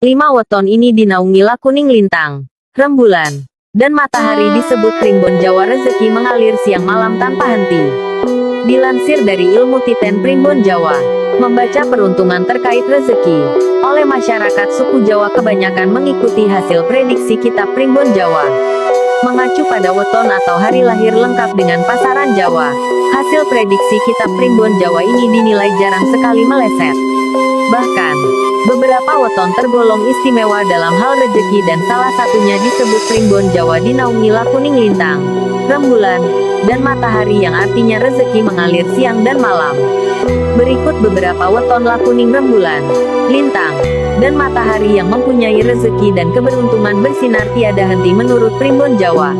5 weton ini dinaungi lakuning lintang, rembulan, dan matahari disebut primbon Jawa rezeki mengalir siang malam tanpa henti. Dilansir dari ilmu Titen Primbon Jawa, membaca peruntungan terkait rezeki oleh masyarakat suku Jawa kebanyakan mengikuti hasil prediksi kitab Primbon Jawa. Mengacu pada weton atau hari lahir lengkap dengan pasaran Jawa, hasil prediksi kitab Primbon Jawa ini dinilai jarang sekali meleset. Bahkan, beberapa weton tergolong istimewa dalam hal rezeki dan salah satunya disebut Primbon Jawa dinaungi lakuning lintang, rembulan, dan matahari yang artinya rezeki mengalir siang dan malam. Berikut beberapa weton lakuning rembulan, lintang, dan matahari yang mempunyai rezeki dan keberuntungan bersinar tiada henti menurut Primbon Jawa.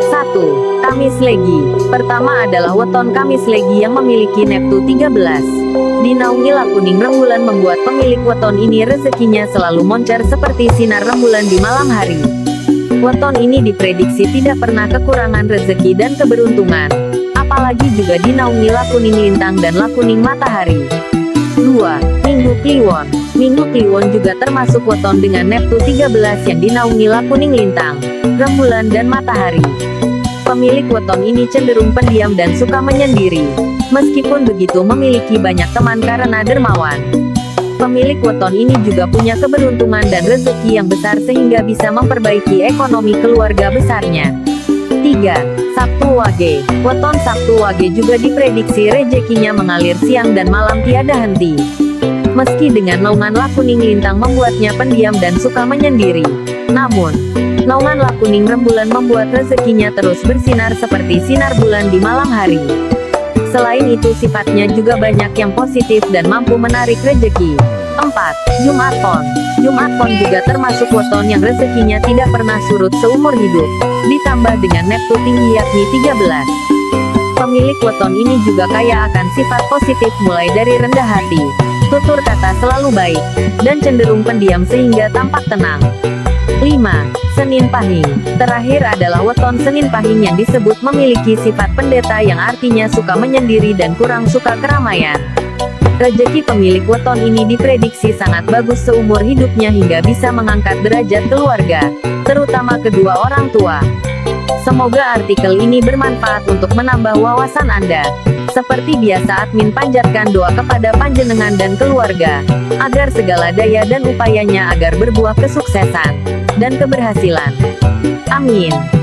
1. Kamis Legi. Pertama adalah weton Kamis Legi yang memiliki Neptu 13. Dinaungi lakuning rembulan membuat pemilik weton ini rezekinya selalu moncer seperti sinar rembulan di malam hari. Weton ini diprediksi tidak pernah kekurangan rezeki dan keberuntungan. Apalagi juga dinaungi lakuning lintang dan lakuning matahari. 2. Minggu Kliwon. Minggu Kliwon juga termasuk weton dengan Neptu 13 yang dinaungi lakuning lintang, rembulan dan matahari. Pemilik weton ini cenderung pendiam dan suka menyendiri. Meskipun begitu memiliki banyak teman karena dermawan. Pemilik weton ini juga punya keberuntungan dan rezeki yang besar sehingga bisa memperbaiki ekonomi keluarga besarnya. 3. Sabtu Wage. Weton Sabtu Wage juga diprediksi rezekinya mengalir siang dan malam tiada henti. Meski dengan naungan lakuning lintang membuatnya pendiam dan suka menyendiri, namun naungan lakuning rembulan membuat rezekinya terus bersinar seperti sinar bulan di malam hari. Selain itu sifatnya juga banyak yang positif dan mampu menarik rezeki. 4. Jumat Pon. Jumat Pon juga termasuk weton yang rezekinya tidak pernah surut seumur hidup, ditambah dengan Neptu tinggi yakni 13. Pemilik weton ini juga kaya akan sifat positif mulai dari rendah hati, tutur kata selalu baik, dan cenderung pendiam sehingga tampak tenang. 5. Senin Pahing. Terakhir adalah weton Senin Pahing yang disebut memiliki sifat pendeta yang artinya suka menyendiri dan kurang suka keramaian. Rezeki pemilik weton ini diprediksi sangat bagus seumur hidupnya hingga bisa mengangkat derajat keluarga, terutama kedua orang tua. Semoga artikel ini bermanfaat untuk menambah wawasan Anda. Seperti biasa admin panjatkan doa kepada panjenengan dan keluarga, agar segala daya dan upayanya agar berbuah kesuksesan dan keberhasilan. Amin.